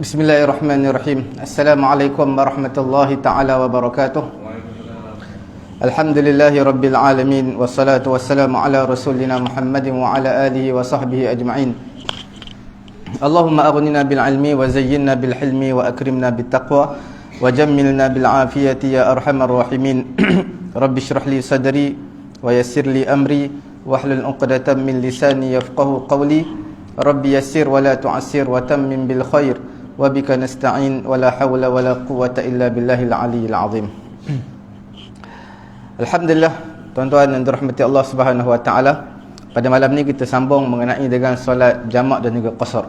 Bismillahirrahmanirrahim. Assalamualaikum warahmatullahi ta'ala wabarakatuh. Alhamdulillahi rabbil alamin. Wassalatu wassalamu ala rasulina Muhammadin wa ala alihi wa sahbihi ajma'in. Allahumma aghnina bil ilmi wa zayyinna bil hilmi wa akrimna bit taqwa wa jammilna bil afiyati ya arhamar rahimin. Rabbi shrah li sadri wa yassir li amri wahlul 'uqdatam min lisani yafqahu qawli. Rabbi yassir wa la tu'assir wa tammim bil khair. Wabika nasta'in wala hawla wala quwwata illa billahil aliyyil azim. Alhamdulillah, tuan-tuan yang dirahmati Allah Subhanahu wa taala, pada malam ni kita sambung mengenai dengan solat jamak dan juga qasar.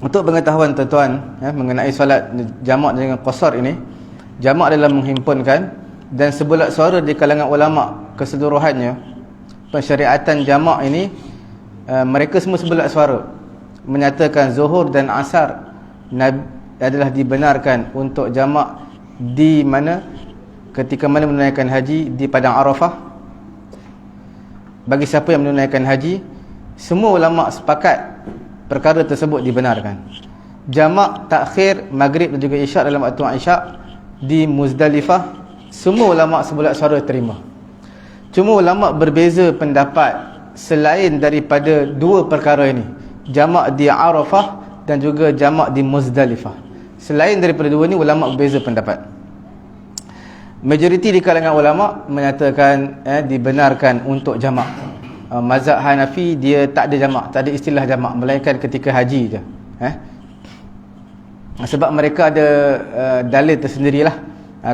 Untuk pengetahuan tuan-tuan mengenai solat jamak dan juga qasar ini, jamak adalah menghimpunkan, dan sebulat suara di kalangan ulama keseluruhannya, pensyariatan jamak ini mereka semua sebulat suara menyatakan zuhur dan asar adalah dibenarkan untuk jamak di mana, ketika mana menunaikan haji di padang Arafah. Bagi siapa yang menunaikan haji, semua ulama sepakat perkara tersebut dibenarkan. Jamak takhir maghrib dan juga isyak dalam waktu isyak di Muzdalifah, semua ulama sebulat suara terima. Cuma ulama berbeza pendapat selain daripada dua perkara ini, jamak di Arafah dan juga jamak di Muzdalifah. Selain daripada dua ni, ulama berbeza pendapat. Majoriti di kalangan ulama menyatakan dibenarkan untuk jamak. Mazhab Hanafi dia tak ada jamak, tak ada istilah jamak, melainkan ketika haji je. Sebab mereka ada dalil tersendirilah.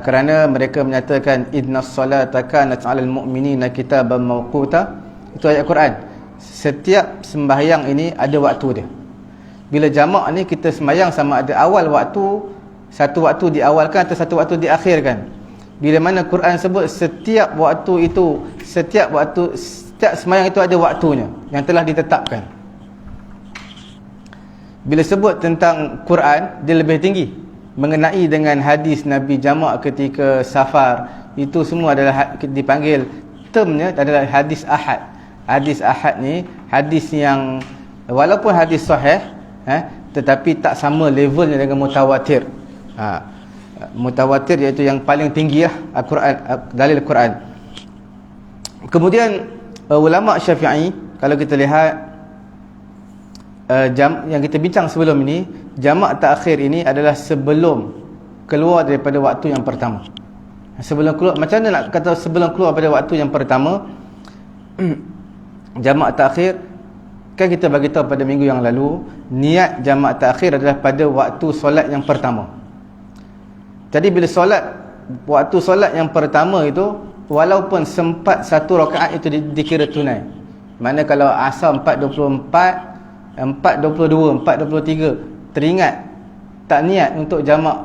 Kerana mereka menyatakan innas salata kanat 'alal mu'minina kitaban mawquta. Itu ayat Quran. Setiap sembahyang ini ada waktu dia. Bila jamak ni kita sembahyang sama ada awal waktu, satu waktu diawalkan atau satu waktu diakhirkan. Bila mana Quran sebut setiap waktu itu, setiap sembahyang itu ada waktunya yang telah ditetapkan. Bila sebut tentang Quran, dia lebih tinggi mengenai dengan hadis Nabi jamak ketika safar. Itu semua adalah dipanggil, termnya adalah hadis ahad. Hadis ahad ni hadis yang walaupun hadis sahih tetapi tak sama levelnya dengan mutawatir. Mutawatir iaitu yang paling tinggi lah Al-Quran, dalil Al-Quran. Kemudian ulama Syafi'i, kalau kita lihat yang kita bincang sebelum ini, jamak takhir ini adalah sebelum keluar daripada waktu yang pertama. Sebelum keluar, macam mana nak kata sebelum keluar pada waktu yang pertama? Jamak takhir, kan kita bagi tahu pada minggu yang lalu, niat jamak takhir adalah pada waktu solat yang pertama. Jadi bila waktu solat yang pertama itu, walaupun sempat satu rakaat itu dikira tunai. Mana kalau asar 4.24, 4.22, 4.23 teringat tak niat untuk jamak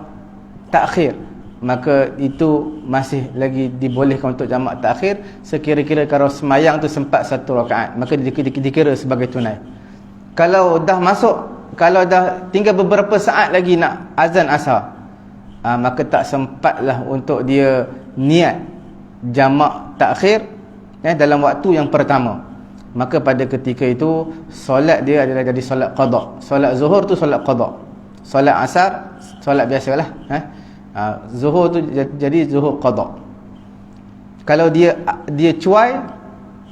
takhir, maka itu masih lagi dibolehkan untuk jamak takhir. Sekira-kira kalau semayang tu sempat satu rakaat, maka dikira sebagai tunai. Kalau dah tinggal beberapa saat lagi nak azan asar, maka tak sempatlah untuk dia niat jamak takhir dalam waktu yang pertama. Maka pada ketika itu solat dia adalah jadi solat qada. Solat zuhur tu solat qada, solat asar solat biasalah. Zuhur tu jadi zuhur qada. Kalau dia cuai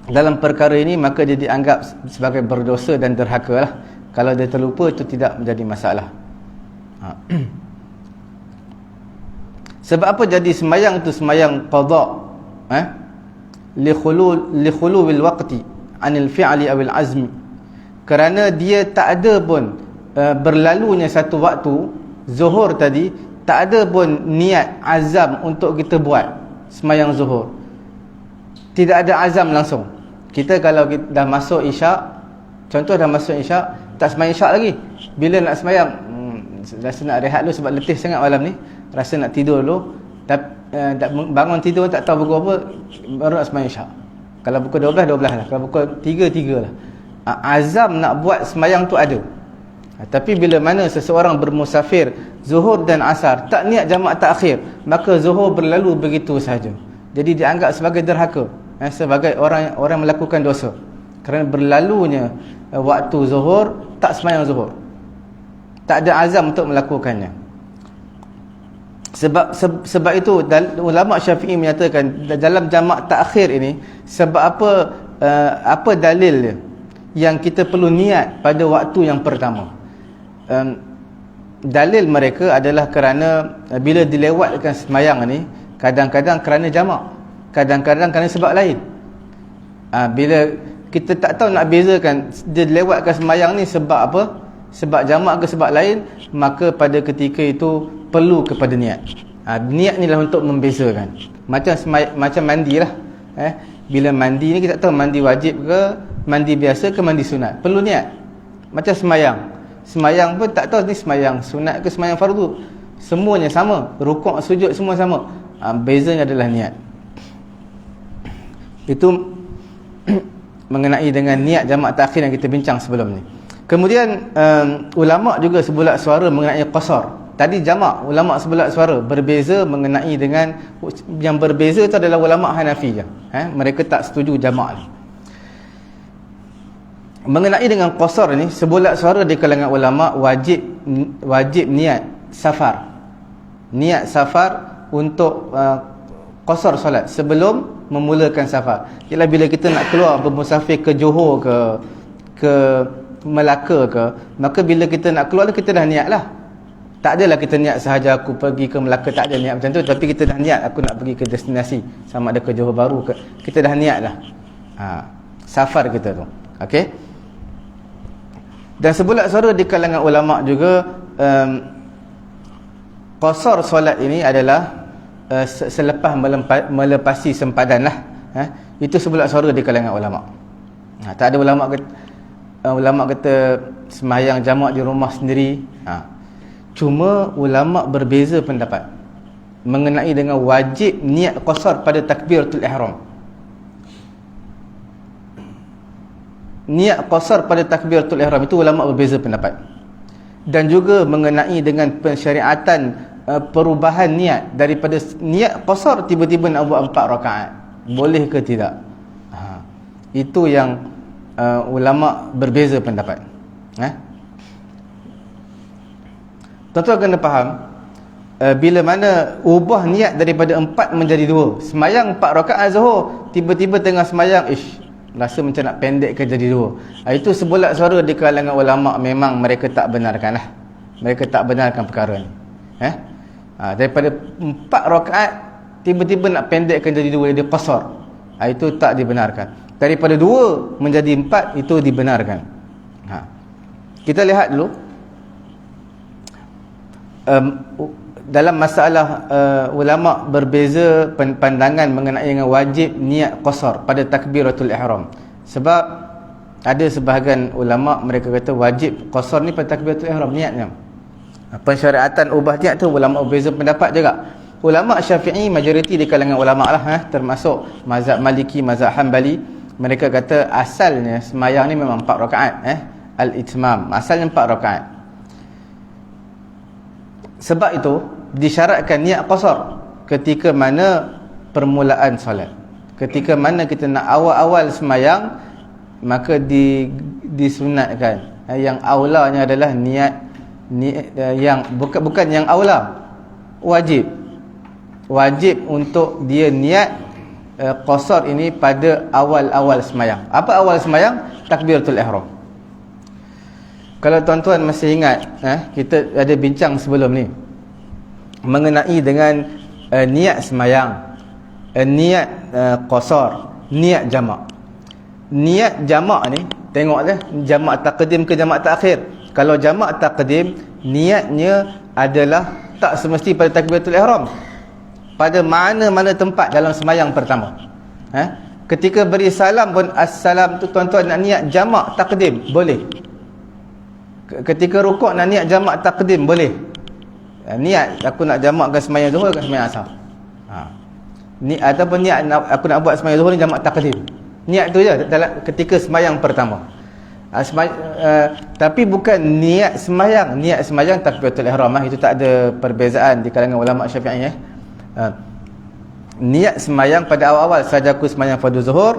dalam perkara ini, maka dia dianggap sebagai berdosa dan derhaka lah. Kalau dia terlupa, itu tidak menjadi masalah. Sebab apa jadi semayang itu semayang qada? Li khuluwil waqti anil fi'li awil azmi. Kerana dia tak ada pun berlalunya satu waktu zuhur tadi, tak ada pun niat azam untuk kita buat semayang zuhur. Tidak ada azam langsung. Kita kalau kita dah masuk isyak, contoh dah masuk isyak, tak semayang isyak lagi. Bila nak semayang, rasa nak rehat dulu sebab letih sangat malam ni, rasa nak tidur dulu, bangun tidur tak tahu pukul apa, baru nak semayang isyak. Kalau pukul 12, 12 lah. Kalau pukul 3, 3 lah. Azam nak buat semayang tu ada. Tapi bila mana seseorang bermusafir zuhur dan asar tak niat jamak takhir, maka zuhur berlalu begitu sahaja. Jadi dianggap sebagai derhaka, sebagai orang melakukan dosa kerana berlalunya waktu zuhur tak sembahyang zuhur. tak ada azam untuk melakukannya. Sebab itu ulama Syafi'i menyatakan dalam jamak takhir ini, sebab apa dalil dia yang kita perlu niat pada waktu yang pertama. Dalil mereka adalah kerana bila dilewatkan semayang ni, kadang-kadang kerana jamak, kadang-kadang kerana sebab lain. Bila kita tak tahu nak bezakan dia dilewatkan semayang ni sebab apa, sebab jamak ke sebab lain, maka pada ketika itu perlu kepada niat. Niat ni lah untuk membezakan. Macam mandi lah. Bila mandi ni kita tak tahu mandi wajib ke, mandi biasa ke, mandi sunat. Perlu niat. Macam semayang. Semayang pun tak tahu ni semayang sunat ke semayang fardu. Semuanya sama. Rukuk, sujud semua sama. Bezanya adalah niat. Itu mengenai dengan niat jamak takhir yang kita bincang sebelum ni. Kemudian ulama juga sebulat suara mengenai qasar. Tadi jamak, ulama sebulat suara berbeza mengenai dengan yang berbeza itu adalah ulama Hanafi je. Mereka tak setuju jamak ni. Mengenai dengan qasar ni, sebulat suara di kalangan ulama wajib niat safar. Niat safar untuk qasar solat sebelum memulakan safar. Ialah bila kita nak keluar bermusafir ke Johor ke Melaka ke, maka bila kita nak keluar kita dah niat lah. Tak adalah kita niat sahaja aku pergi ke Melaka, tak ada niat macam tu, tapi kita dah niat aku nak pergi ke destinasi, sama ada ke Johor Bahru ke, kita dah niat dah safar kita tu. Okey. Dan sebulat suara di kalangan ulama juga qasar solat ini adalah selepas melepasi sempadan lah. Itu sebulat suara di kalangan ulama. Tak ada ulama kata sembahyang jamak di rumah sendiri. Cuma ulama berbeza pendapat mengenai dengan wajib niat qasar pada takbiratul ihram. Niat qasar pada takbiratul ihram itu ulama berbeza pendapat. Dan juga mengenai dengan pensyariatan perubahan niat daripada niat qasar tiba-tiba nak buat 4 rakaat, boleh ke tidak? Itu yang ulama berbeza pendapat. Tuan-tuan kena faham, bila mana ubah niat daripada 4 menjadi 2, semayang 4 rakaat Zuhur, tiba-tiba tengah semayang rasa macam nak pendekkan jadi 2, itu sebulat suara di kalangan ulama memang mereka tak benarkan lah. Mereka tak benarkan perkara ni. Daripada 4 rakaat tiba-tiba nak pendekkan jadi 2, dia qasar, itu tak dibenarkan. Daripada 2 menjadi 4 itu dibenarkan. Kita lihat dulu dalam masalah ulama berbeza pandangan mengenai dengan wajib niat qasar pada takbiratul ihram. Sebab ada sebahagian ulama mereka kata wajib qasar ni pada takbiratul ihram niatnya. Pensyariatan ubah niat tu ulama berbeza pendapat juga. Ulama Syafi'i majoriti di kalangan ulama lah, termasuk mazhab Maliki, mazhab Hanbali, mereka kata asalnya semayang ni memang 4 rakaat, al-itmam, asalnya 4 rakaat. Sebab itu disyaratkan niat qasar ketika mana permulaan solat. Ketika mana kita nak awal-awal semayang, maka disunatkan. Yang aulanya adalah niat yang bukan yang aula, wajib untuk dia niat qasar ini pada awal-awal semayang. Apa awal semayang? Takbiratul ihram. Kalau tuan-tuan masih ingat, kita ada bincang sebelum ni mengenai dengan niat semayang, niat qasar, niat jamak. Niat jamak ni tengok dah, jamak taqdim ke jamak takhir. Kalau jamak taqdim, niatnya adalah tak semesti pada takbiratul ihram, pada mana-mana tempat dalam semayang pertama. Ketika beri salam pun assalam tu, tuan-tuan nak niat jamak taqdim boleh. Ketika rukuk nak niat jamak taqdim boleh. Niat aku nak jamakkan sembahyang Zuhur ke sembahyang Asar. Ni ataupun niat aku nak buat sembahyang Zuhur ni jamak taqdim. Niat tu je dalam ketika sembahyang pertama. Tapi bukan niat sembahyang takbiratul ihram, itu tak ada perbezaan di kalangan ulama Syafi'i. Niat sembahyang pada awal-awal saja aku sembahyang fardu Zuhur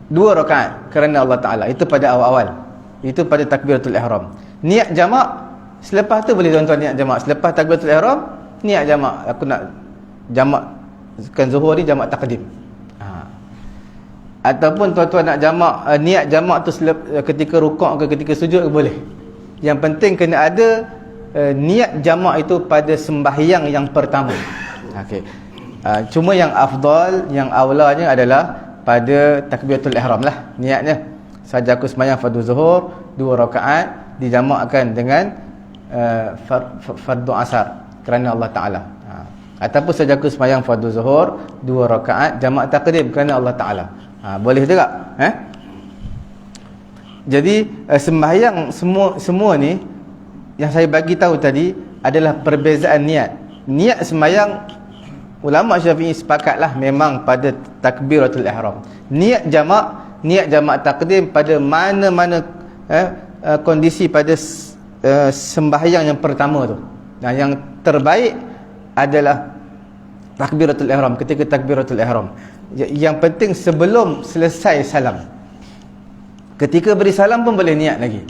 2 rakaat kerana Allah Taala, itu pada awal-awal. Itu pada takbiratul ihram. Niat jamak Selepas tu boleh tuan-tuan niat jamak. Selepas takbiratul ihram, niat jamak. Aku nak jamakkan zuhur ni jamak takdim. Ataupun tuan-tuan nak jamak, niat jamak tu ketika rukuk ke ketika sujud ke boleh. Yang penting kena ada niat jamak itu pada sembahyang yang pertama. Okey. Cuma yang afdal, yang aulanya adalah pada takbiratul ihram lah niatnya. Saja aku sembahyang fardu zuhur 2 rakaat dijamakkan dengan fardu asar kerana Allah Taala. Ataupun saja aku sembahyang fardu zuhur 2 rakaat jamak takdim kerana Allah Taala. Boleh juga. Jadi sembahyang semua ni yang saya bagi tahu tadi adalah perbezaan niat. Niat sembahyang ulama Syafi'i sepakatlah memang pada takbiratul ihram. Niat jamak takdim pada mana-mana kondisi pada sembahyang yang pertama tu. Dan yang terbaik adalah takbiratul ihram, ketika takbiratul ihram. Yang penting sebelum selesai salam. Ketika beri salam pun boleh niat lagi.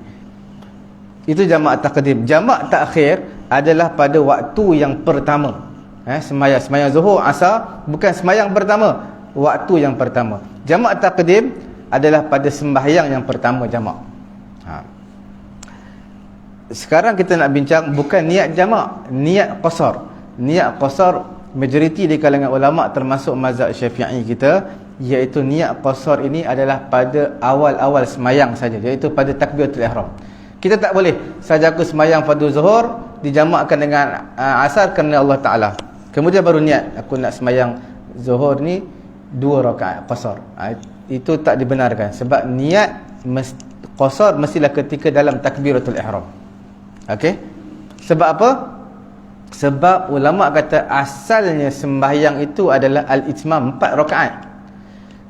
Itu jamak takdim. Jamak takhir adalah pada waktu yang pertama. Sembahyang zuhur, asar bukan sembahyang pertama, waktu yang pertama. Jamak takdim adalah pada sembahyang yang pertama jamak. Sekarang kita nak bincang bukan niat jamak, niat qasar. Niat qasar majoriti di kalangan ulama termasuk mazhab Syafi'i kita, iaitu niat qasar ini adalah pada awal-awal sembahyang saja, iaitu pada takbiratul ihram. Kita tak boleh saja aku sembahyang fardu zuhur dijamakkan dengan asar kerana Allah Taala. Kemudian baru niat aku nak sembahyang zuhur ni 2 rakaat qasar. Itu tak dibenarkan sebab niat qasar mestilah ketika dalam takbiratul ihram. Okey? Sebab apa? Sebab ulama kata asalnya sembahyang itu adalah al-itmam 4 rakaat.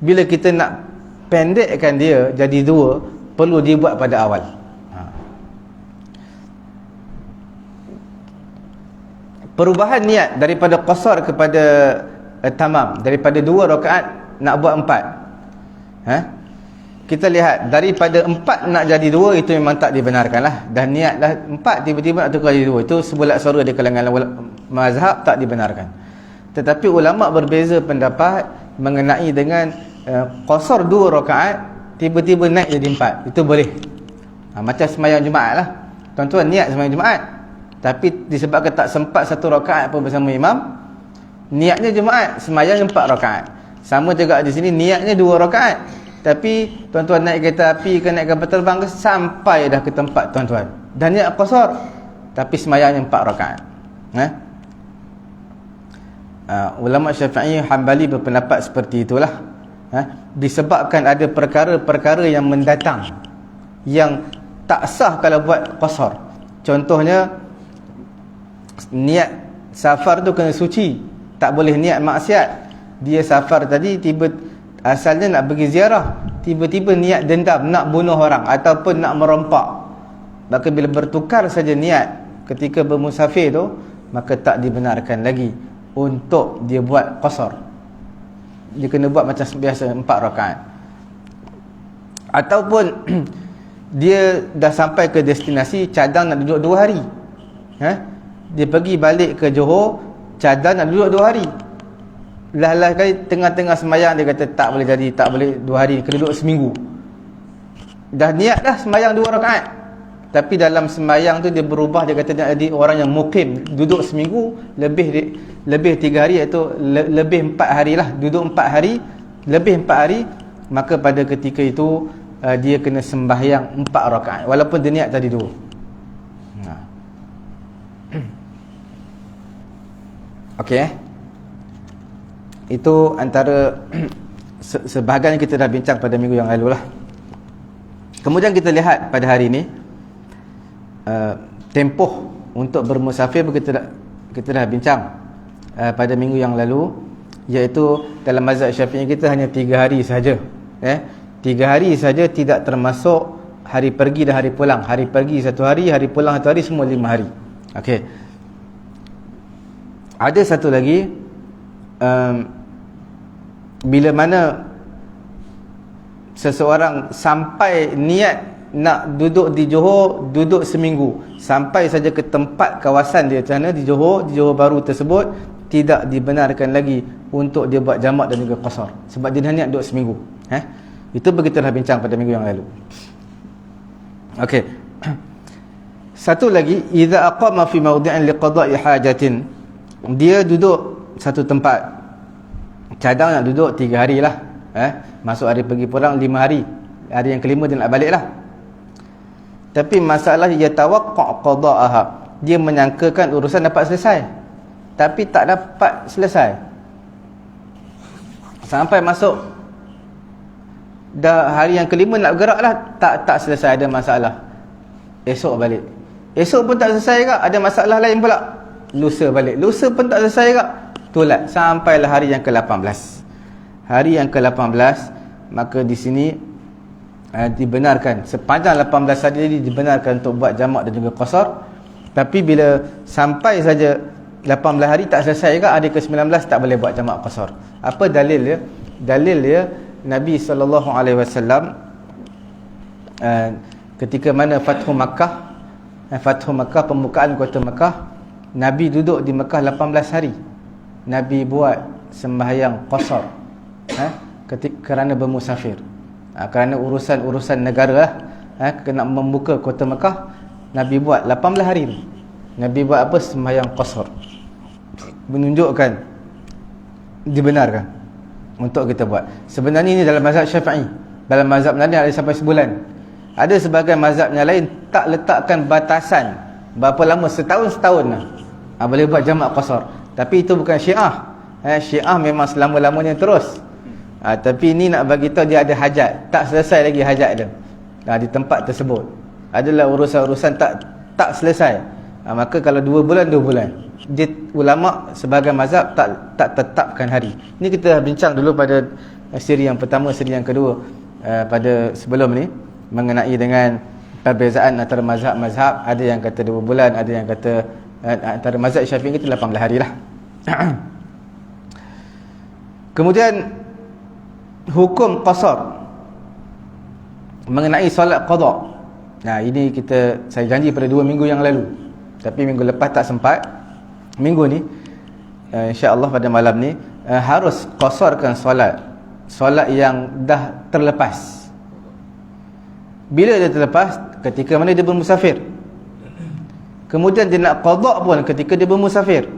Bila kita nak pendekkan dia jadi 2, perlu dibuat pada awal. Perubahan niat daripada qasar kepada tamam, daripada 2 rakaat nak buat 4. Kita lihat daripada 4 nak jadi 2, itu memang tak dibenarkan lah. Dan niatlah 4 tiba-tiba nak tukar jadi 2, itu sebulat suara di kalangan mazhab tak dibenarkan. Tetapi ulama berbeza pendapat mengenai dengan qasar 2 rakaat tiba-tiba naik jadi 4, itu boleh. Macam sembahyang Jumaat lah. Tuan-tuan niat sembahyang Jumaat, tapi disebabkan tak sempat 1 rakaat pun bersama imam, niatnya Jumaat, sembahyang 4 rakaat. Sama juga di sini, niatnya 2 rakaat, tapi tuan-tuan naik kereta api ke naik kapal terbang ke, sampai dah ke tempat tuan-tuan dan niat qasar, tapi sembahyangnya 4 rakaat. Ulama Syafi'i Hanbali berpendapat seperti itulah. Disebabkan ada perkara-perkara yang mendatang yang tak sah kalau buat qasar. Contohnya niat safar tu kena suci, tak boleh niat maksiat. Dia safar tadi asalnya nak pergi ziarah, tiba-tiba niat dendam, nak bunuh orang ataupun nak merompak. Maka bila bertukar saja niat ketika bermusafir tu, maka tak dibenarkan lagi untuk dia buat qasar. Dia kena buat macam biasa 4 rakaat. Ataupun dia dah sampai ke destinasi, cadang nak duduk 2 hari. Dia pergi balik ke Johor, cadang nak duduk 2 hari. Lah kali tengah-tengah sembahyang dia kata tak boleh jadi, tak boleh 2 hari, kena duduk seminggu. Dah niat dah sembahyang 2 rakaat, tapi dalam sembahyang tu dia berubah, dia kata dia jadi orang yang mukim, duduk seminggu lebih 3 hari, iaitu lebih 4 hari lah, duduk 4 hari, lebih 4 hari. Maka pada ketika itu dia kena sembahyang 4 rakaat walaupun dia niat tadi 2. Okey, itu antara sebahagian yang kita dah bincang pada minggu yang lalu lah. Kemudian kita lihat pada hari ini tempoh untuk bermusafir pun kita dah bincang pada minggu yang lalu, iaitu dalam mazhab Syafi'i kita hanya 3 hari sahaja. 3 hari saja, tidak termasuk hari pergi dan hari pulang. Hari pergi 1 hari, hari pulang 1 hari, semua 5 hari. Okey. Ada satu lagi, bila mana seseorang sampai niat nak duduk di Johor, duduk seminggu sampai saja ke tempat kawasan dia sana di Johor Bahru tersebut, tidak dibenarkan lagi untuk dia buat jamak dan juga qasar, sebab dia dah niat duduk seminggu. Itu begitulah bincang pada minggu yang lalu. Okey. Satu lagi, idza aqama fi mawdi'in liqada'i hajatin, dia duduk satu tempat, cadang nak duduk 3 hari lah, masuk hari pergi pulang 5 hari, hari yang kelima dia nak balik lah. Tapi masalah yatawaqqa' qada'aha, dia menyangkakan urusan dapat selesai, tapi tak dapat selesai. Sampai masuk dah hari yang kelima nak bergerak lah, tak selesai, ada masalah. Esok balik, esok pun tak selesai kak, ada masalah lain pula. Lusa balik, lusa pun tak selesai kak, tolak sampailah hari yang ke-18. Hari yang ke-18, maka di sini dibenarkan sepanjang 18 hari dibenarkan untuk buat jamak dan juga qasar. Tapi bila sampai saja 18 hari tak selesai kak, hari ke-19 tak boleh buat jamak qasar. Apa dalil dia? Dalil dia, Nabi SAW ketika mana Fathu Makkah, pembukaan kota Makkah, Nabi duduk di Makkah 18 hari. Nabi buat sembahyang qasar kerana bermusafir, kerana urusan negara lah, kena membuka kota Makkah. Nabi buat 18 hari ni, Nabi buat apa? Sembahyang qasar, menunjukkan dibenarkan untuk kita buat. Sebenarnya ini dalam mazhab Syafi'i, dalam mazhab lain ada sampai sebulan. Ada sebagai mazhab yang lain tak letakkan batasan berapa lama, setahun lah boleh buat jamak qasar. Tapi itu bukan Syiah. Syiah memang selama-lamanya terus. Tapi ini nak bagi tahu dia ada hajat, tak selesai lagi hajat dia di tempat tersebut, adalah urusan-urusan tak selesai. Maka kalau 2 bulan, 2 bulan. Dia ulama sebagai mazhab tak tetapkan hari. Ini kita bincang dulu pada siri yang pertama, siri yang kedua pada sebelum ni, mengenai dengan perbezaan antara mazhab-mazhab. Ada yang kata 2 bulan, ada yang kata antara mazhab Syafi'i itu 18 hari lah. Kemudian hukum qasar mengenai solat qada. Ini saya janji pada 2 minggu yang lalu, tapi minggu lepas tak sempat. Minggu ni insya-Allah pada malam ni harus qasarkan solat yang dah terlepas. Bila dia terlepas? Ketika mana dia bermusafir. Kemudian dia nak qada pun ketika dia bermusafir,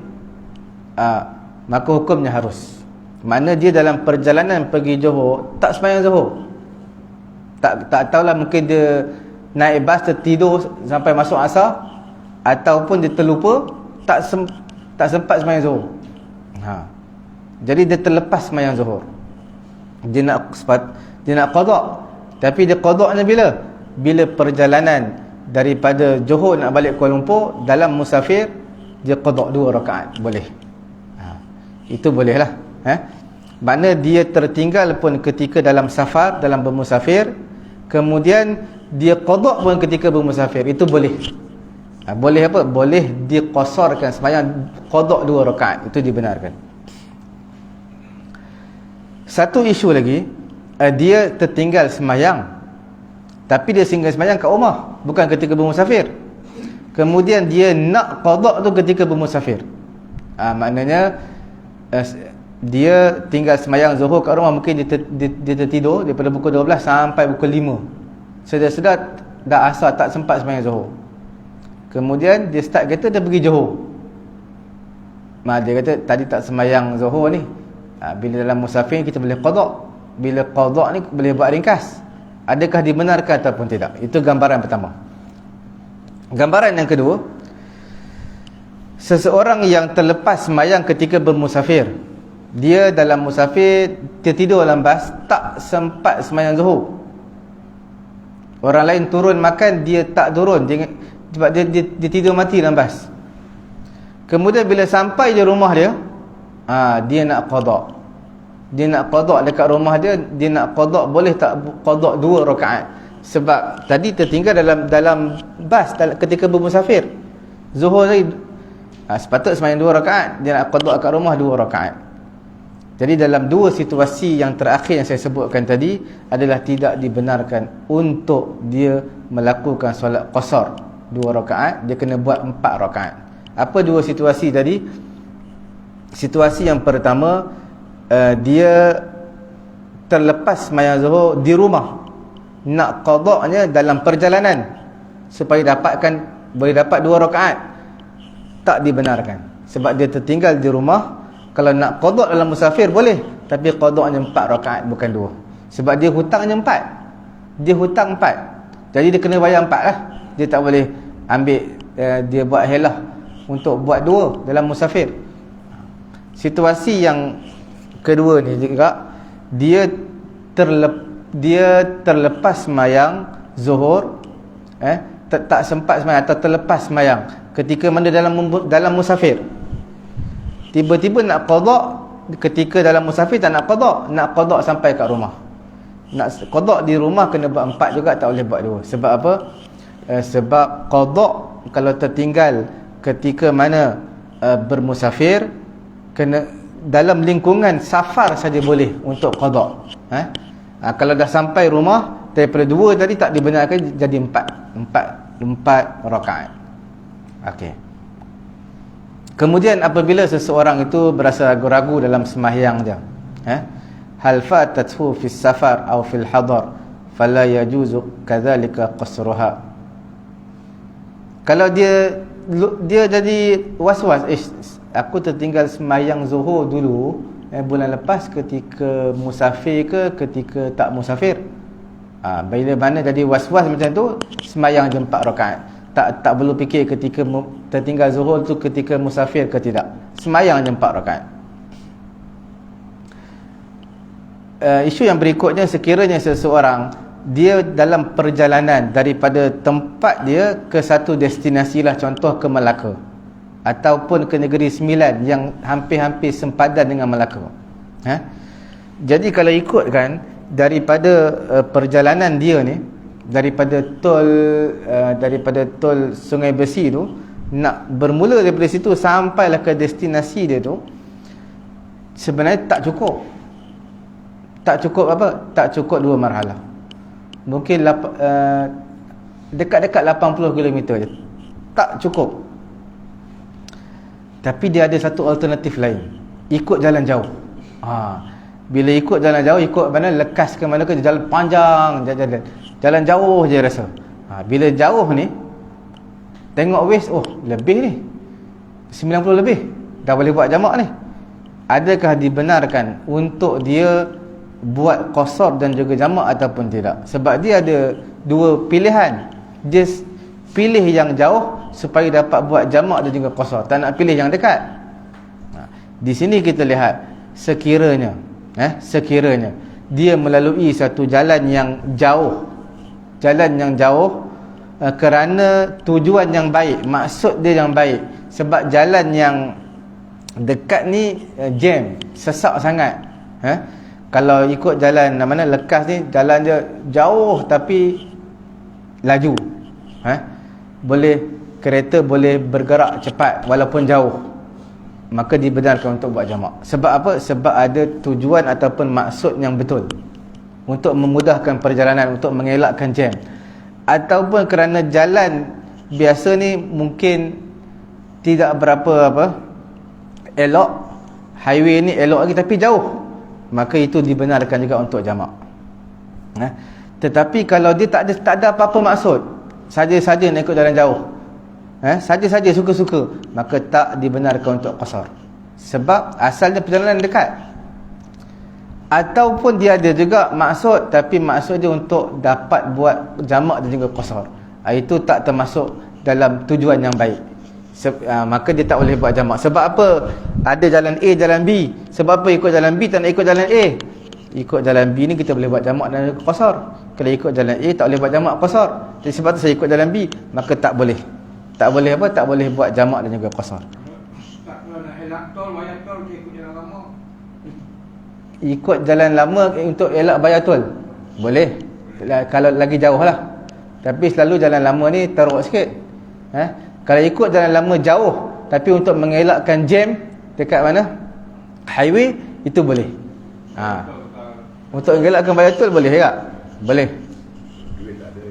maka hukumnya harus. Mana dia dalam perjalanan pergi Johor tak sembahyang Zuhur, tak tahulah, mungkin dia naik bas tertidur sampai masuk asar, ataupun dia terlupa tak sempat sembahyang Zuhur. Jadi dia terlepas sembahyang Zuhur, dia nak qada. Tapi dia qadanya bila perjalanan daripada Johor nak balik Kuala Lumpur, dalam musafir, dia qada 2 rakaat, boleh. Itu boleh lah. Makna dia tertinggal pun ketika dalam safar, dalam bermusafir, kemudian dia qada pun ketika bermusafir, itu boleh. Boleh apa? Boleh diqasarkan sembahyang qada 2 rakaat, itu dibenarkan. Satu isu lagi, dia tertinggal sembahyang, tapi dia singgah sembahyang kat rumah, bukan ketika bermusafir. Kemudian dia nak qada tu ketika bermusafir. Maknanya dia tinggal sembahyang Zuhur kat rumah, mungkin dia tertidur daripada pukul 12 sampai pukul 5. Sedar-sedar dah asar, tak sempat sembahyang Zuhur. Kemudian dia start kereta, dia pergi Johor. Dia kata tadi tak sembahyang Zuhur ni. Bila dalam musafir kita boleh qada. Bila qada ni boleh buat ringkas. Adakah dibenarkan ataupun tidak? Itu gambaran pertama. Gambaran yang kedua, seseorang yang terlepas sembahyang ketika bermusafir, dia dalam musafir tertidur dalam bas, tak sempat sembahyang Zuhur. Orang lain turun makan, dia tak turun, sebab dia tidur mati dalam bas. Kemudian bila sampai je rumah dia, dia nak qada. Dia nak qada dekat rumah dia nak qada, boleh tak qada 2 rakaat? Sebab tadi tertinggal dalam bas ketika bermusafir. Zuhur tadi sepatut sembahyang 2 rakaat, dia nak qada kat rumah 2 rakaat. Jadi dalam dua situasi yang terakhir yang saya sebutkan tadi adalah tidak dibenarkan untuk dia melakukan solat qasar 2 rakaat, dia kena buat 4 rakaat. Apa dua situasi tadi? Situasi yang pertama, dia terlepas sembahyang zuhur di rumah, nak qadaknya dalam perjalanan supaya boleh dapat 2 rakaat, tak dibenarkan sebab dia tertinggal di rumah. Kalau nak qadak dalam musafir boleh, tapi qadaknya 4 rakaat bukan 2, sebab dia hutangnya 4. Dia hutang 4, jadi dia kena bayar 4 lah. Dia tak boleh ambil dia buat helah untuk buat 2 dalam musafir. Situasi yang kedua ni juga, dia terlepas sembahyang zuhur, tak sempat sembahyang atau terlepas sembahyang ketika mana dalam musafir. Tiba-tiba nak qada ketika dalam musafir, tak nak qada sampai kat rumah. Nak qada di rumah kena buat 4 juga, tak boleh buat 2. Sebab apa? Sebab qada kalau tertinggal ketika mana bermusafir, kena dalam lingkungan safar saja boleh untuk qada. Kalau dah sampai rumah daripada 2 tadi tak dibenarkan, jadi 4 rakaat. Okey. Kemudian apabila seseorang itu berasa ragu-ragu dalam sembahyang dia, hal fatathu fi safar atau fil hadar fala yajuzu kadzalika qasruha. Kalau dia jadi was-was, aku tertinggal sembahyang zuhur dulu bulan lepas ketika musafir ke ketika tak musafir, bila mana jadi was-was macam tu, sembahyang je 4 rakaat. Tak perlu fikir ketika tertinggal zuhur tu ketika musafir ke tidak, sembahyang je 4 rakaat. Isu yang berikutnya, sekiranya seseorang dia dalam perjalanan daripada tempat dia ke satu destinasi lah, contoh ke Melaka ataupun ke Negeri Sembilan yang hampir-hampir sempadan dengan Melaka. Jadi kalau ikutkan daripada perjalanan dia ni, daripada tol Sungai Besi tu, nak bermula daripada situ sampailah ke destinasi dia tu, sebenarnya tak cukup apa? Tak cukup 2 marhalah. Mungkin dekat-dekat 80 km je, tak cukup. Tapi dia ada satu alternatif lain, ikut jalan jauh. Bila ikut jalan jauh, ikut mana, lekas ke mana ke, jalan panjang, jalan jauh je rasa. Bila jauh ni tengok waste, lebih ni 90 lebih, dah boleh buat jamak ni. Adakah dibenarkan untuk dia buat qasar dan juga jamak ataupun tidak? Sebab dia ada 2 pilihan. Dia pilih yang jauh supaya dapat buat jamak dan juga qasar, tak nak pilih yang dekat. Di sini kita lihat, sekiranya dia melalui satu jalan yang jauh, kerana tujuan yang baik, maksud dia yang baik. Sebab jalan yang dekat ni jam, sesak sangat. Kalau ikut jalan mana lekas ni, jalan dia jauh tapi laju. Kereta boleh bergerak cepat walaupun jauh, maka dibenarkan untuk buat jamak. Sebab apa? Sebab ada tujuan ataupun maksud yang betul, untuk memudahkan perjalanan, untuk mengelakkan jam. Ataupun kerana jalan biasa ni mungkin tidak berapa elok, highway ni elok lagi tapi jauh, maka itu dibenarkan juga untuk jamak. Tetapi kalau dia tak ada apa-apa maksud, saja-saja nak ikut jalan jauh, saja-saja suka-suka, maka tak dibenarkan untuk qasar. Sebab asalnya perjalanan dekat. Ataupun dia ada juga maksud, tapi maksud dia untuk dapat buat jamak dan juga qasar, itu tak termasuk dalam tujuan yang baik. Maka dia tak boleh buat jamak. Sebab apa? Ada jalan A, jalan B. Sebab apa ikut jalan B tak nak ikut jalan A? Ikut jalan B ni kita boleh buat jamak dan qasar. Kalau ikut jalan A tak boleh buat jamak qasar. Jadi sebab tu saya ikut jalan B, maka tak boleh. Tak boleh apa? Tak boleh buat jamak dan juga qasar. Tak, kalau nak elak tol, bayar tol, dia ikut jalan lama. Ikut jalan lama untuk elak bayar tol, boleh. Kalau lagi jauh lah. Tapi selalu jalan lama ni teruk sikit. Kalau ikut jalan lama jauh, tapi untuk mengelakkan jam dekat mana? Highway, itu boleh. Untuk gelakkan Bayatul boleh tak? Boleh. Duit tak ada.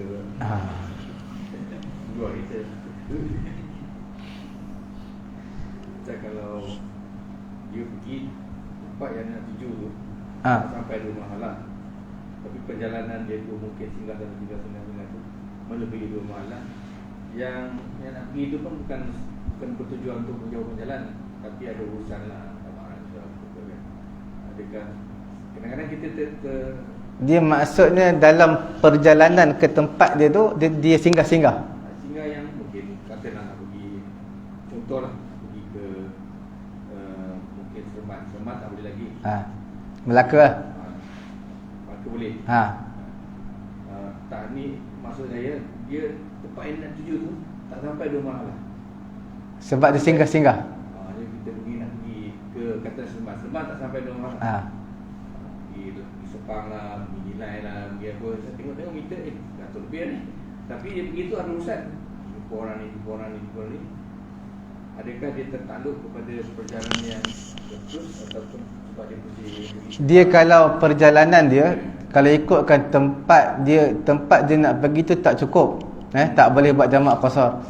Dua kita. Macam kalau dia pergi tempat yang nak tuju tu, sampai rumah halang. Tapi perjalanan dia tu mungkin singgah tu melebihi 2 malam. Yang nak pergi tu pun bukan bertujuan untuk menjauhkan jalan, tapi ada urusan lah. Adakah kadang-kadang kita dia maksudnya dalam perjalanan ke tempat dia tu dia singgah-singgah. Singgah yang mungkin katalah nak pergi, contohlah pergi ke mungkin Sermat tak boleh lagi. Melaka lah. Melaka boleh. Tak ni maksud saya dia tempat yang nak tuju tu tak sampai 2 malam lah. Sebab dia singgah-singgah. Jadi kita nak pergi ke kata Sermat tak sampai 2 malam. Pergi Sepang lah, pergi Nilai lah, pergi apa. Saya tengok meter dah lebih ni. Tapi dia pergi tu ada urusan. Jumpa orang ni. Adakah dia tertakluk kepada perjalanan yang terus ataupun sebab dia pergi? Dia kalau perjalanan dia, kalau ikutkan tempat dia nak pergi tu tak cukup. Tak boleh buat jamak qasar.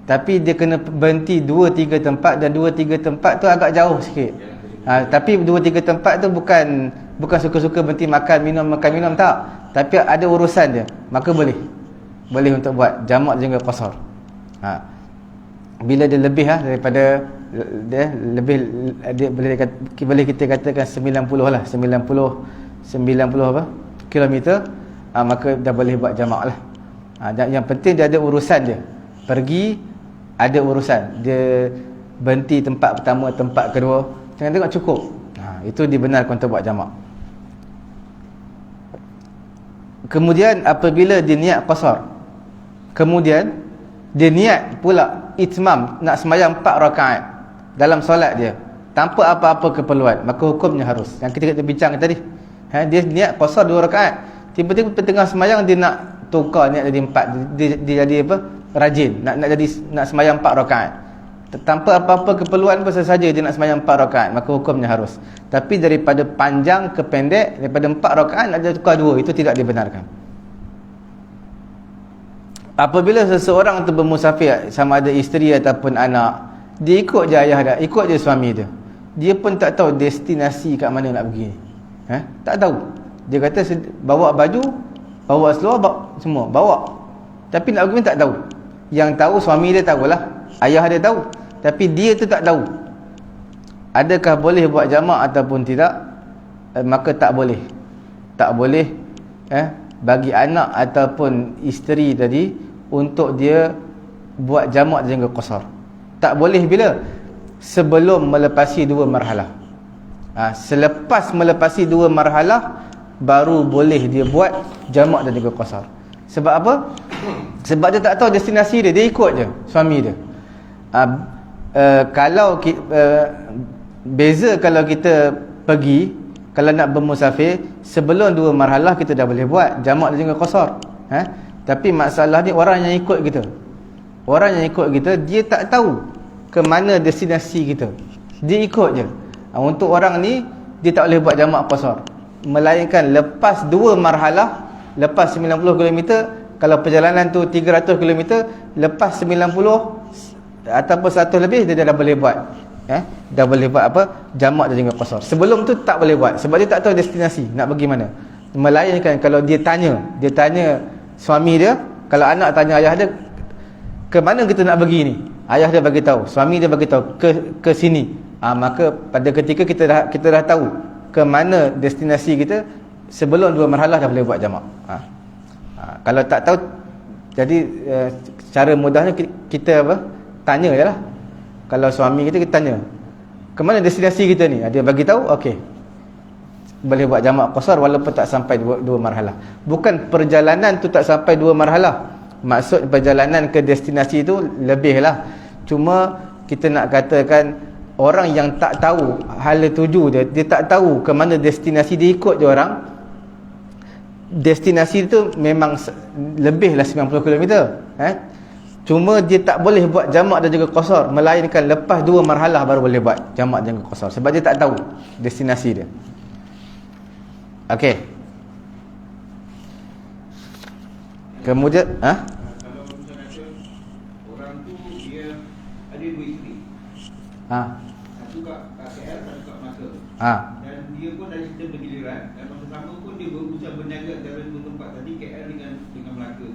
Tapi dia kena berhenti 2-3 tempat, dan 2-3 tempat tu agak jauh sikit. Tapi 2-3 tempat tu bukan suka-suka berhenti makan minum tak. Tapi ada urusan dia, maka boleh untuk buat jamak dan juga qasar. Bila dia lebih daripada dia lebih, dia boleh kita katakan 90 lah, 90 apa kilometer, maka dah boleh buat jamak lah. Yang penting dia ada urusan dia, pergi ada urusan, dia berhenti tempat pertama, tempat kedua, tengok cukup, itu dibenarkan untuk buat jamak. Kemudian apabila dia niat qasar, kemudian dia niat pula itmam, nak sembahyang 4 rakaat dalam solat dia tanpa apa-apa keperluan, maka hukumnya harus. Yang kita bincang tadi, dia niat qasar 2 rakaat, tiba-tiba tengah sembahyang dia nak tukar niat jadi 4, dia jadi apa, rajin nak sembahyang 4 rakaat tanpa apa-apa keperluan pun saja dia nak sembahyang 4 rakaat, maka hukumnya harus. Tapi daripada panjang ke pendek, daripada 4 rakaat nak dia tukar 2, itu tidak dibenarkan. Apabila seseorang tu bermusafir, sama ada isteri ataupun anak, dia ikut je ayah dia, ikut je suami dia, dia pun tak tahu destinasi kat mana nak pergi. Tak tahu. Dia kata bawa baju, bawa seluar, semua bawa, tapi nak pergi tak tahu. Yang tahu suami dia tahulah, ayah dia tahu, tapi dia tu tak tahu. Adakah boleh buat jamak ataupun tidak? Maka tak boleh bagi anak ataupun isteri tadi untuk dia buat jamak dan juga qasar. Tak boleh bila? Sebelum melepasi 2 marhalah. Selepas melepasi 2 marhalah baru boleh dia buat jamak dan juga qasar. Sebab apa? Sebab dia tak tahu destinasi dia, dia ikut je suami dia. Kalau beza kalau kita pergi, kalau nak bermusafir, sebelum 2 marhalah kita dah boleh buat jamak dan juga qasar. Tapi masalah ni orang yang ikut kita, dia tak tahu ke mana destinasi kita, dia ikut je. Untuk orang ni dia tak boleh buat jamak qasar, melainkan lepas 2 marhalah, lepas 90 km, kalau perjalanan tu 300 km, lepas 90 ataupun 100 lebih, dia dah boleh buat dah boleh buat apa, jamak dan juga qasar. Sebelum tu tak boleh buat, sebab dia tak tahu destinasi nak pergi mana. Melainkan kalau dia tanya suami dia, kalau anak tanya ayah dia, ke mana kita nak pergi ni, ayah dia bagi tahu, suami dia bagi tahu ke sini, maka pada ketika kita dah tahu ke mana destinasi kita, sebelum 2 marhalah dah boleh buat jamak. Kalau tak tahu, jadi cara mudahnya kita tanya je lah. Kalau suami kita tanya, ke mana destinasi kita ni, dia bagi tahu, okey, boleh buat jamak qasar walaupun tak sampai 2 marhalah. Bukan perjalanan tu tak sampai 2 marhalah, maksud perjalanan ke destinasi tu lebih lah. Cuma kita nak katakan orang yang tak tahu hala tuju dia tak tahu ke mana destinasi, dia ikut je orang. Destinasi tu memang lebih lah 90 km, Cuma dia tak boleh buat jamak dan juga qasar, melainkan lepas 2 marhalah baru boleh buat jamak dan juga qasar, sebab dia tak tahu destinasi dia. Okey. Kemudian kalau misalnya orang tu dia ada 2 isteri. Satu kat KL, satu kat Melaka. Dan dia pun dari sistem bergiliran, dan masa sama pun dia berusaha berniaga antara 2 tempat tadi, KL dengan Melaka.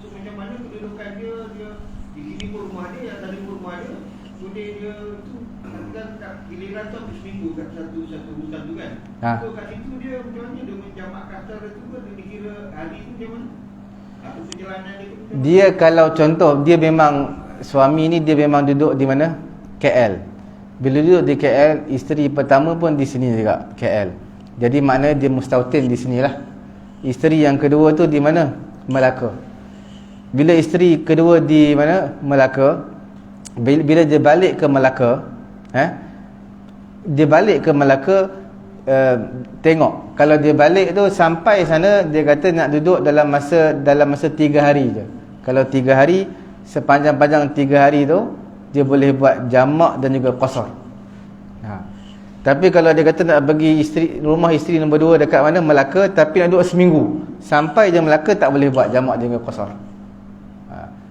So macam mana kedudukan dia di sini pun rumah dia, yang tadi pun rumah dia. So dia tu kan kat giliran tu seminggu kat satu hutan tu kan. So kat situ dia macam mana dia menjamak kasar tu kan, dia dikira hari tu macam mana? Apa perjalanan dia tu? Dia kalau contoh dia memang suami ni dia memang duduk di mana? KL. Bila duduk di KL, isteri pertama pun di sini juga, KL. Jadi maknanya dia mustautin di sinilah. Isteri yang kedua tu di mana? Melaka. Bila isteri kedua di mana? Melaka. Bila dia balik ke Melaka, dia balik ke Melaka, tengok kalau dia balik tu sampai sana, dia kata nak duduk dalam masa 3 hari je. Kalau 3 hari, sepanjang-panjang 3 hari tu dia boleh buat jamak dan juga qasar. Tapi kalau dia kata nak pergi rumah isteri nombor 2 dekat mana? Melaka, tapi nak duduk seminggu, sampai je Melaka tak boleh buat jamak dan juga qasar.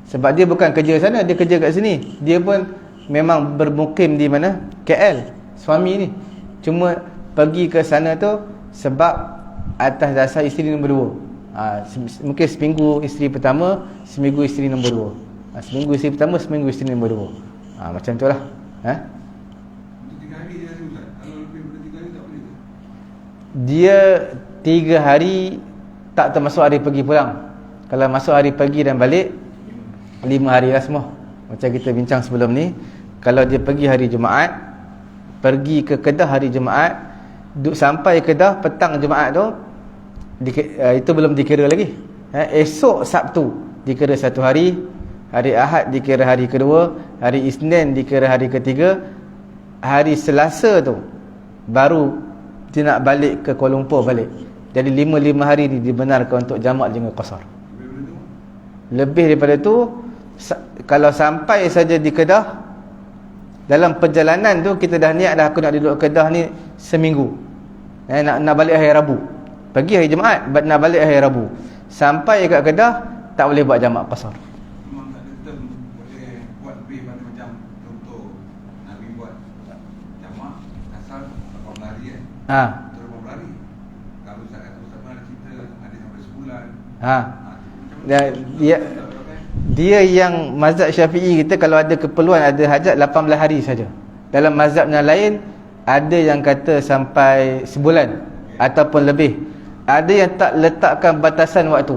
Sebab dia bukan kerja sana, dia kerja kat sini. Dia pun memang bermukim di mana? KL, suami ni. Cuma pergi ke sana tu sebab atas dasar isteri nombor 2. Mungkin seminggu isteri pertama, seminggu isteri nombor 2. Seminggu isteri pertama, seminggu isteri nombor 2. Macam tu lah. Untuk 3 hari dia ada Ustaz. Kalau lebih daripada 3 hari tak boleh ke? Dia 3 hari tak termasuk hari pergi pulang. Kalau masuk hari pergi dan balik, 5 hari lah semua. Macam kita bincang sebelum ni, kalau dia pergi hari Jumaat, pergi ke Kedah hari Jumaat, sampai Kedah petang Jumaat tu, itu belum dikira lagi. Esok Sabtu dikira 1 hari, hari Ahad dikira hari kedua, hari Isnin dikira hari ketiga, hari Selasa tu baru dia nak balik ke Kuala Lumpur balik. Jadi 5 hari ni dibenarkan untuk jamak dengan qasar. Lebih daripada tu, kalau sampai saja di Kedah, dalam perjalanan tu kita dah niat dah, aku nak duduk Kedah ni seminggu, nak balik hari Rabu, pergi hari Jumaat, nak balik hari Rabu, sampai kat Kedah tak boleh buat jamak qasar. Memang tak ada term boleh buat lebih macam contoh Nabi buat jamak asal 8 hari Terus 8 hari. Kalau Ustaz pernah cerita ada sampai sebulan. Dia yang mazhab Syafi'i kita, kalau ada keperluan, ada hajat, 18 hari saja. Dalam mazhab yang lain ada yang kata sampai sebulan ataupun lebih. Ada yang tak letakkan batasan waktu.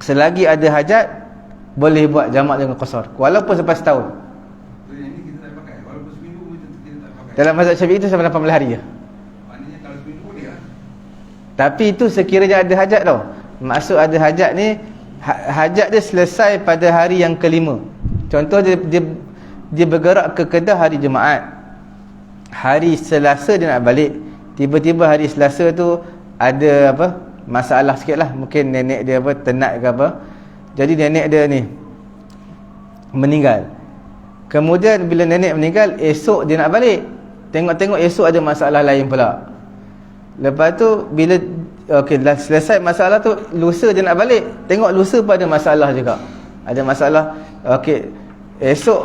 Selagi ada hajat, boleh buat jamak dengan qasar, walaupun sampai setahun. So yang ni kita tak pakai, walaupun seminggu pun kita tak pakai. Dalam mazhab Syafi'i itu sampai 18 hari je. Maknanya kalau seminggu boleh lah. Tapi itu sekiranya ada hajat tau. Maksud ada hajat ni, hajat dia selesai pada hari yang kelima. Contoh dia bergerak ke Kedah hari Jumaat, hari Selasa dia nak balik, tiba-tiba hari Selasa tu ada masalah sikit lah, mungkin nenek dia tenat ke apa, jadi nenek dia ni meninggal. Kemudian bila nenek meninggal, esok dia nak balik, tengok-tengok esok ada masalah lain pula. Lepas tu bila dah selesai masalah tu, lusa dia nak balik, tengok lusa pun ada masalah juga, ada masalah. Esok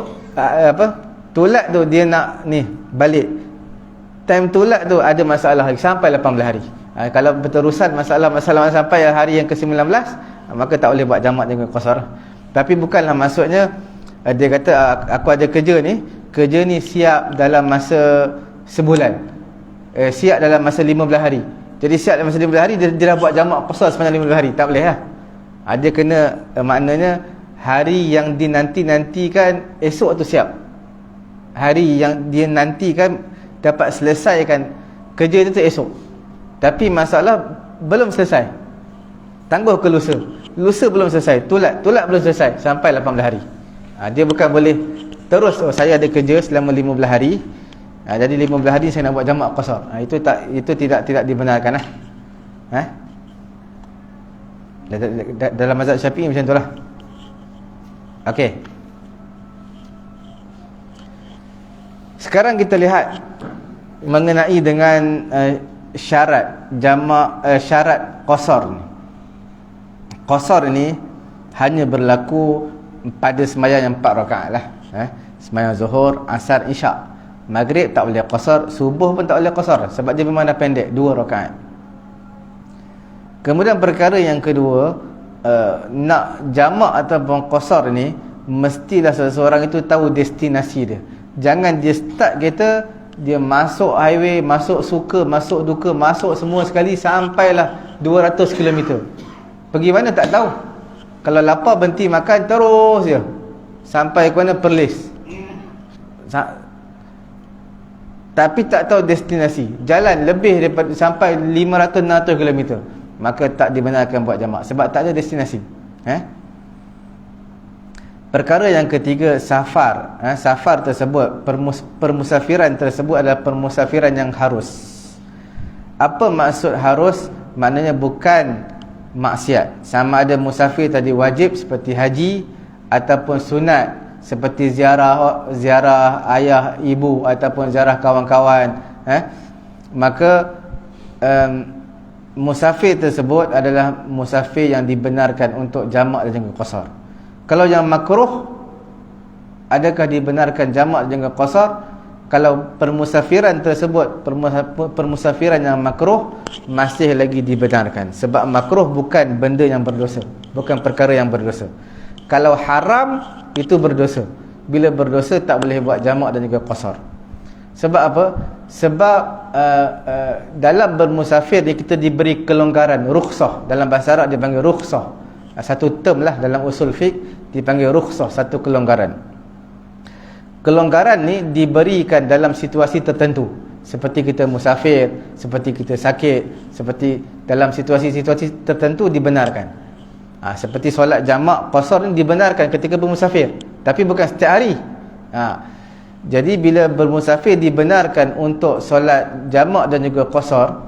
tulat tu dia nak ni balik, time tulat tu ada masalah lagi, sampai 18 hari. Kalau berterusan masalah sampai hari yang ke-19, maka tak boleh buat jamak dengan qasar. Tapi bukanlah maksudnya dia kata aku ada kerja ni siap dalam masa sebulan, siap dalam masa 15 hari. Jadi siap dalam masa 15 hari, dia dah buat jamak qasar sepanjang 15 hari. Tak boleh lah. Dia kena maknanya hari yang dinanti-nantikan esok tu siap. Hari yang dia nantikan dapat selesaikan kerja itu esok. Tapi masalah belum selesai, tangguh ke lusa. Lusa belum selesai, tulat belum selesai, sampai 18 hari. Dia bukan boleh terus saya ada kerja selama 15 hari. Jadi 15 hari saya nak buat jamak qasar. Itu tidak dibenarkan lah. Dalam mazhab Syafi'i macam itulah. Okey. Sekarang kita lihat mengenai dengan syarat jamak, syarat qasar ni. Qasar ni hanya berlaku pada sembahyang yang 4 rakaat lah. Sembahyang zuhur, asar, isyak. Maghrib tak boleh qasar, subuh pun tak boleh qasar sebab dia memang dah pendek 2 rakaat. Kemudian perkara yang kedua, nak jamak ataupun qasar ni mestilah seseorang itu tahu destinasi dia. Jangan dia start kereta, dia masuk highway, masuk suka, masuk duka, masuk semua sekali sampailah 200 km. Pergi mana tak tahu. Kalau lapar berhenti makan terus je sampai ke mana, Perlis. Tapi tak tahu destinasi, jalan lebih daripada sampai 500-600 km, maka tak dibenarkan buat jamak sebab tak ada destinasi. Perkara yang ketiga, safar. Safar tersebut, permusafiran tersebut adalah permusafiran yang harus. Apa maksud harus? Maknanya bukan maksiat. Sama ada musafir tadi wajib seperti haji ataupun sunat seperti ziarah ayah, ibu ataupun ziarah kawan-kawan. Maka musafir tersebut adalah musafir yang dibenarkan untuk jamak dan juga qasar. Kalau yang makruh, adakah dibenarkan jamak dan juga qasar? Kalau permusafiran tersebut permusafiran yang makruh, masih lagi dibenarkan sebab makruh bukan benda yang berdosa, bukan perkara yang berdosa. Kalau haram, itu berdosa. Bila berdosa tak boleh buat jamak dan juga qasar. Sebab apa? Sebab dalam bermusafir kita diberi kelonggaran, rukhsah. Dalam bahasa Arab dipanggil rukhsah. Satu term lah dalam usul fiqh dipanggil rukhsah, satu kelonggaran. Kelonggaran ni diberikan dalam situasi tertentu, seperti kita musafir, seperti kita sakit, seperti dalam situasi-situasi tertentu dibenarkan. Seperti solat jamak qasar ni dibenarkan ketika bermusafir, tapi bukan setiap hari. Jadi bila bermusafir dibenarkan untuk solat jamak dan juga qasar,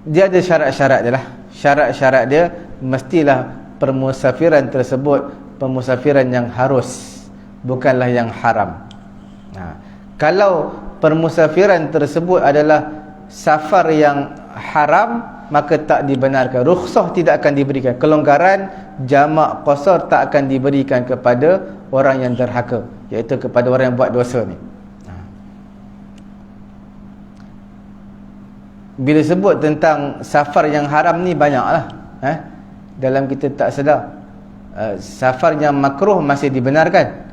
dia ada syarat-syarat dia lah. Syarat-syarat dia mestilah permusafiran tersebut permusafiran yang harus, bukanlah yang haram. Kalau permusafiran tersebut adalah safar yang haram, maka tak dibenarkan. Rukhsah tidak akan diberikan. Kelonggaran jamak qasar tak akan diberikan kepada orang yang derhaka, iaitu kepada orang yang buat dosa ni. Bila sebut tentang safar yang haram ni banyaklah. Dalam kita tak sedar. Safar yang makruh masih dibenarkan.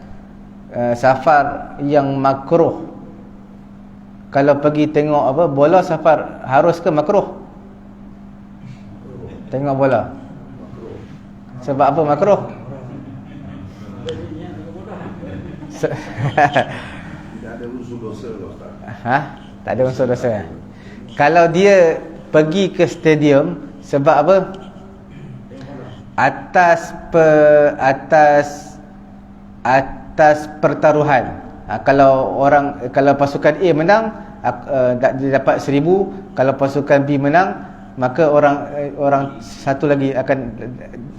Safar yang makruh, kalau pergi tengok apa bola, safar harus ke makruh? Tengok bola. Sebab apa makruh? Tidak ada unsur dosa, Ustaz. Tak ada unsur dosa. Kalau dia pergi ke stadium sebab apa? Atas pertaruhan. Kalau pasukan A menang, dia dapat 1,000. Kalau pasukan B menang, maka orang satu lagi akan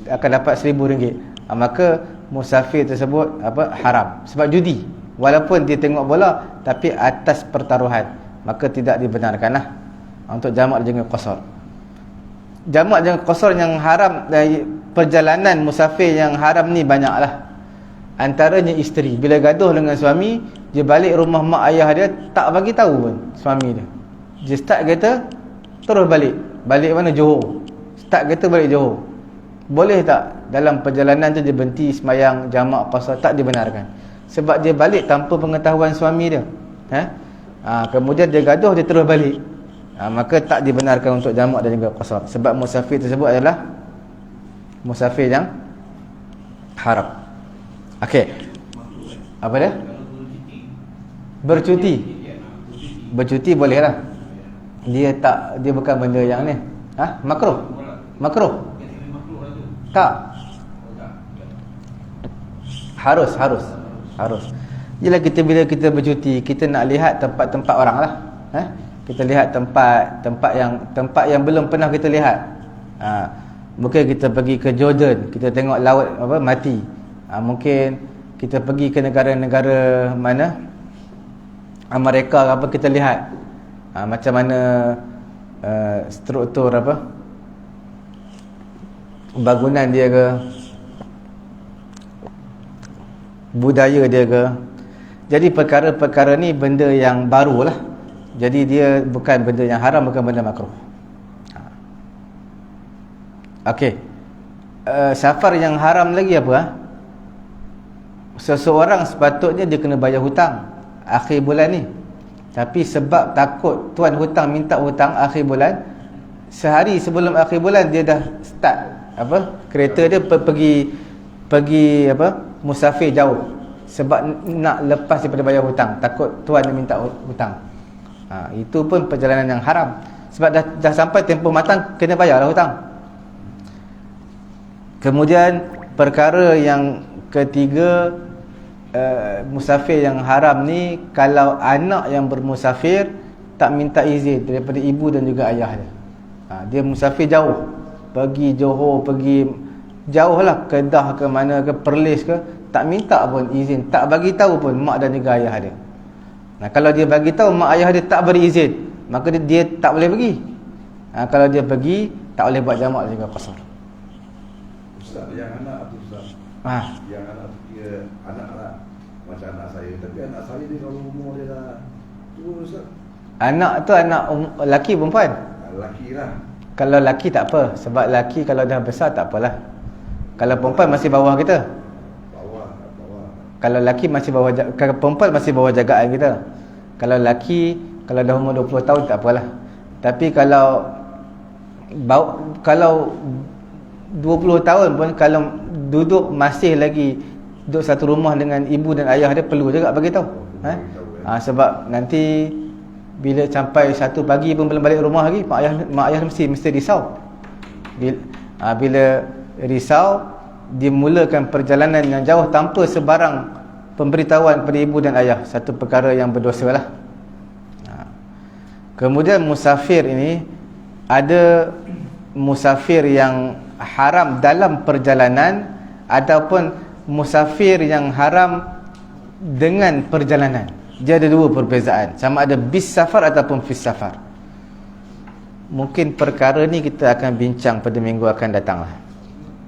dapat RM1,000. Maka musafir tersebut haram sebab judi. Walaupun dia tengok bola, tapi atas pertaruhan, maka tidak dibenarkanlah untuk jamak dan juga qasar. Jamak dan qasar yang haram, perjalanan musafir yang haram ni banyaklah. Antaranya isteri, bila gaduh dengan suami, dia balik rumah mak ayah dia, tak bagi tahu pun suami dia. Dia start kereta terus balik mana? Johor. Start kereta balik Johor. Boleh tak dalam perjalanan tu dia berhenti sembahyang jamak qasar? Tak dibenarkan sebab dia balik tanpa pengetahuan suami dia. Kemudian dia gaduh, dia terus balik. Maka tak dibenarkan untuk jamak dan juga qasar sebab musafir tersebut adalah musafir yang haram. Okey. Apa dia? Bercuti boleh lah. Dia bukan benda yang ni. Makruh. Tak. Harus. Bila kita bercuti, kita nak lihat tempat-tempat orang lah. Kita lihat tempat yang belum pernah kita lihat. Mungkin kita pergi ke Jordan, kita tengok laut mati. Mungkin kita pergi ke negara-negara mana, Amerika apa, kita lihat macam mana struktur bangunan dia ke, budaya dia ke. Jadi perkara-perkara ni benda yang baru lah. Jadi dia bukan benda yang haram, bukan benda makruh. Okey. Safar yang haram lagi apa? Seseorang sepatutnya dia kena bayar hutang akhir bulan ni. Tapi sebab takut tuan hutang minta hutang akhir bulan, sehari sebelum akhir bulan dia dah start kereta dia pergi musafir jauh, sebab nak lepas daripada bayar hutang, takut tuan dia minta hutang. Itu pun perjalanan yang haram, sebab dah sampai tempoh matang, kena bayarlah hutang. Kemudian perkara yang ketiga, musafir yang haram ni, kalau anak yang bermusafir tak minta izin daripada ibu dan juga ayah dia. Dia musafir jauh, pergi Johor, pergi jauh lah, Kedah ke mana ke, Perlis ke, tak minta pun izin, tak bagi tahu pun mak dan juga ayah dia. Kalau dia bagi tahu mak ayah dia tak beri izin, maka dia tak boleh pergi. Kalau dia pergi, tak boleh buat jamak juga qasar. Ustaz, yang anak tu Ustaz, yang anak tu kira anak lah, macam anak saya. Tapi anak saya ni kalau umur dia dah tua Ustaz. Anak tu anak lelaki perempuan? Lelaki lah. Kalau lelaki tak apa, sebab lelaki kalau dah besar tak apalah. Kalau perempuan masih bawah kita. Bawah. Kalau lelaki masih bawah, kalau perempuan masih bawah jagaan kita. Kalau lelaki, kalau dah umur 20 tahun tak apalah. Tapi kalau 20 tahun pun, kalau duduk masih lagi duduk satu rumah dengan ibu dan ayah dia, perlu juga bagi tahu. Sebab nanti bila sampai 1 pagi pun belum balik rumah lagi, mak ayah mesti risau. Bila risau, dia mulakan perjalanan yang jauh tanpa sebarang pemberitahuan kepada ibu dan ayah, satu perkara yang berdosa lah. Kemudian musafir ini, ada musafir yang haram dalam perjalanan, ataupun musafir yang haram dengan perjalanan. Dia ada dua perbezaan, sama ada bis safar ataupun fis safar. Mungkin perkara ni kita akan bincang pada minggu akan datang lah.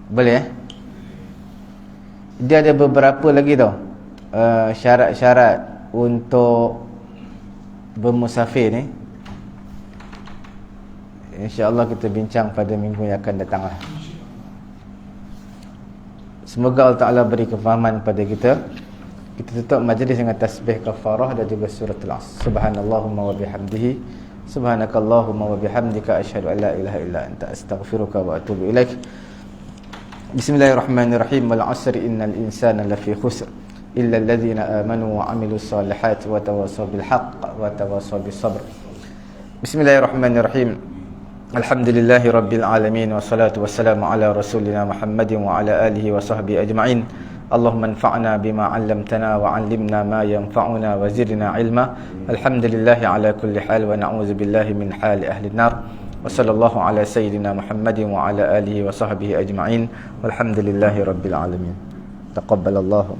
Boleh Dia ada beberapa lagi tau, syarat-syarat untuk bermusafir ni. InsyaAllah kita bincang pada minggu yang akan datang lah. Semoga Allah Ta'ala beri kefahaman pada kita. Kita tutup majlis dengan tasbih kafarah dan juga suratul Asr. Subhanallahumma wa bihamdihi, subhanakallahumma wa bihamdika, asyhadu an la ilaha illa anta, astaghfiruka wa atubu ilaik. Bismillahirrahmanirrahim. Wal 'asri innal insana lafi khusr illa alladhina amanu wa 'amilus salihati wa tawassaw bil haqq wa tawassaw bis sabr. Bismillahirrahmanirrahim. Alhamdulillahi rabbil alamin, wassalatu wassalamu ala rasulina Muhammadin wa ala alihi wa sahbihi ajma'in. Allahumma anfa'na bima 'allamtana wa 'allimna ma yanfa'una wa zidna 'ilma. Alhamdulillahi ala kulli hal wa na'udzu billahi min hali ahli an-nar. Wa sallallahu ala sayyidina Muhammadin wa ala alihi wa sahbihi ajma'in. Walhamdulillahi rabbil alamin. Taqabbalallahu.